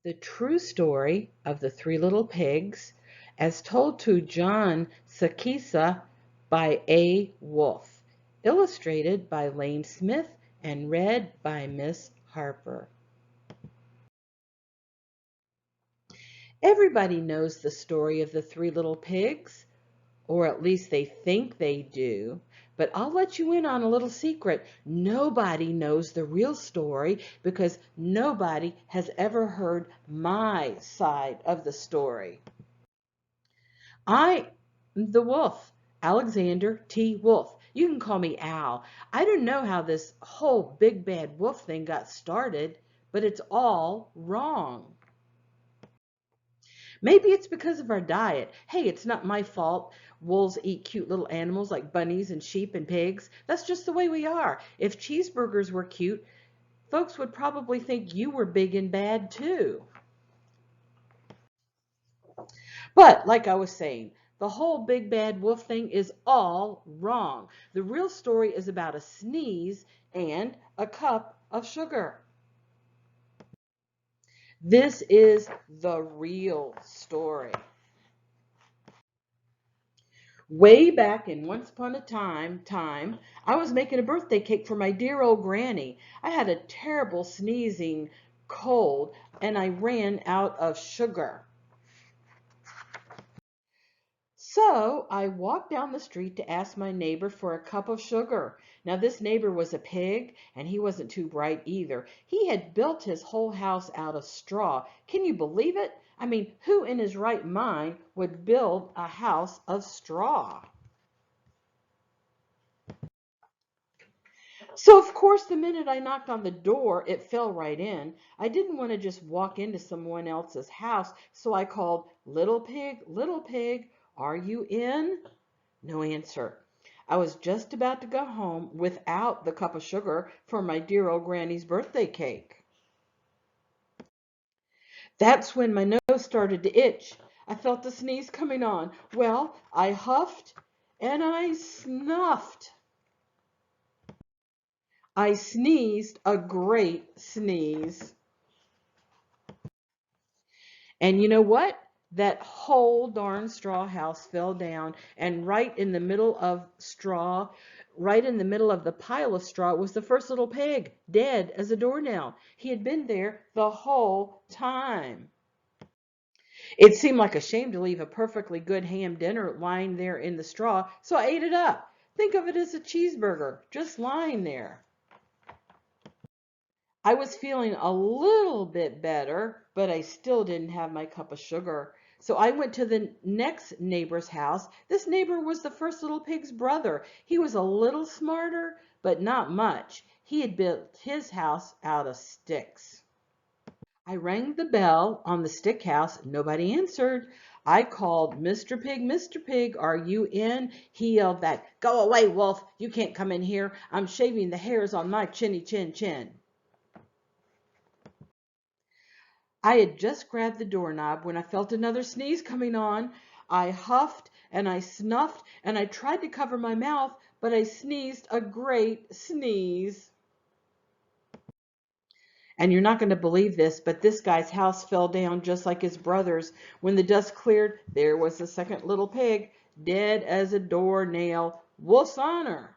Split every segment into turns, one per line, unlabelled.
The true story of the three little pigs, as told to John Sakisa by A. Wolfe, illustrated by Lane Smith and read by Miss Harper. Everybody knows the story of the three little pigs, or at least they think they do. But I'll let you in on a little secret. Nobody knows the real story because nobody has ever heard my side of the story. I am the wolf, Alexander T. Wolf. You can call me Al. I don't know how this whole big bad wolf thing got started, but it's all wrong. Maybe it's because of our diet. Hey, it's not my fault. Wolves eat cute little animals like bunnies and sheep and pigs. That's just the way we are. If cheeseburgers were cute, folks would probably think you were big and bad too. But like I was saying, the whole big bad wolf thing is all wrong. The real story is about a sneeze and a cup of sugar. This is the real story. Way back in once upon a time, I was making a birthday cake for my dear old granny. I had a terrible sneezing cold and I ran out of sugar. So I walked down the street to ask my neighbor for a cup of sugar. Now this neighbor was a pig and he wasn't too bright either. He had built his whole house out of straw. Can you believe it? I mean, who in his right mind would build a house of straw? So of course, the minute I knocked on the door, it fell right in. I didn't want to just walk into someone else's house, so I called, little pig, are you in? No answer. I was just about to go home without the cup of sugar for my dear old granny's birthday cake. That's when my nose started to itch. I felt the sneeze coming on. Well, I huffed and I snuffed. I sneezed a great sneeze. And you know what? That whole darn straw house fell down, and right in the middle of straw, right in the middle of the pile of straw was the first little pig, dead as a doornail. He had been there the whole time. It seemed like a shame to leave a perfectly good ham dinner lying there in the straw, so I ate it up. Think of it as a cheeseburger, just lying there. I was feeling a little bit better, but I still didn't have my cup of sugar. So I went to the next neighbor's house. This neighbor was the first little pig's brother. He was a little smarter, but not much. He had built his house out of sticks. I rang the bell on the stick house. Nobody answered. I called, Mr. Pig, are you in? He yelled back, go away, Wolf. You can't come in here. I'm shaving the hairs on my chinny chin chin. I had just grabbed the doorknob when I felt another sneeze coming on. I huffed and I snuffed and I tried to cover my mouth, but I sneezed a great sneeze. And you're not going to believe this, but this guy's house fell down just like his brother's. When the dust cleared, there was the second little pig, dead as a doornail. Wolf's honor.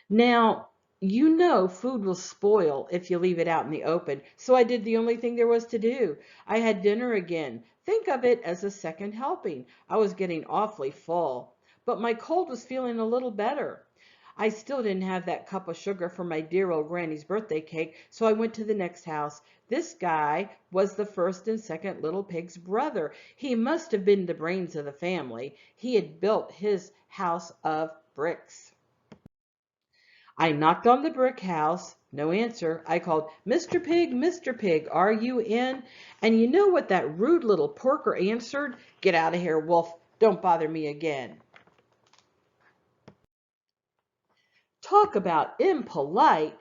Now, you know food will spoil if you leave it out in the open, so I did the only thing there was to do. I had dinner again. Think of it as a second helping. I was getting awfully full, but my cold was feeling a little better. I still didn't have that cup of sugar for my dear old granny's birthday cake, so I went to the next house. This guy was the first and second little pig's brother. He must have been the brains of the family. He had built his house of bricks. I knocked on the brick house. No answer. I called, Mr. Pig, are you in? And you know what that rude little porker answered? Get out of here, Wolf. Don't bother me again. Talk about impolite.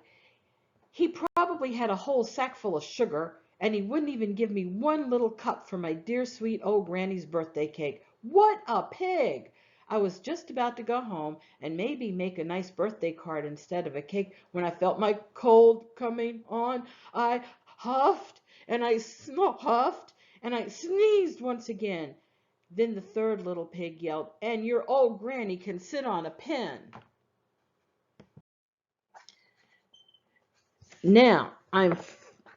He probably had a whole sack full of sugar, and he wouldn't even give me one little cup for my dear sweet old granny's birthday cake. What a pig! I was just about to go home and maybe make a nice birthday card instead of a cake when I felt my cold coming on. I huffed and I huffed, and I sneezed once again. Then the third little pig yelled, and your old granny can sit on a pin. Now, I'm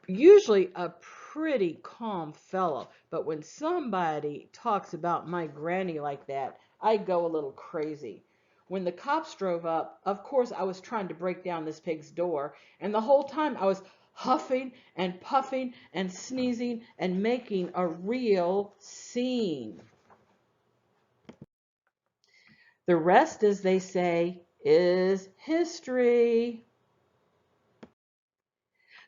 usually a pretty calm fellow, but when somebody talks about my granny like that, I go a little crazy. When the cops drove up, of course, I was trying to break down this pig's door, and the whole time I was huffing and puffing and sneezing and making a real scene. The rest, as they say, is history.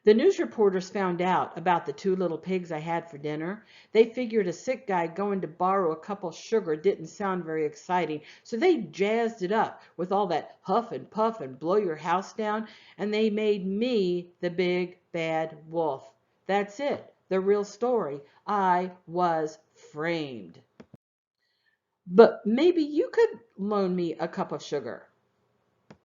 The news reporters found out about the two little pigs I had for dinner. They figured a sick guy going to borrow a cup of sugar didn't sound very exciting, so they jazzed it up with all that huff and puff and blow your house down, and they made me the big bad wolf. That's it, the real story. I was framed. But maybe you could loan me a cup of sugar.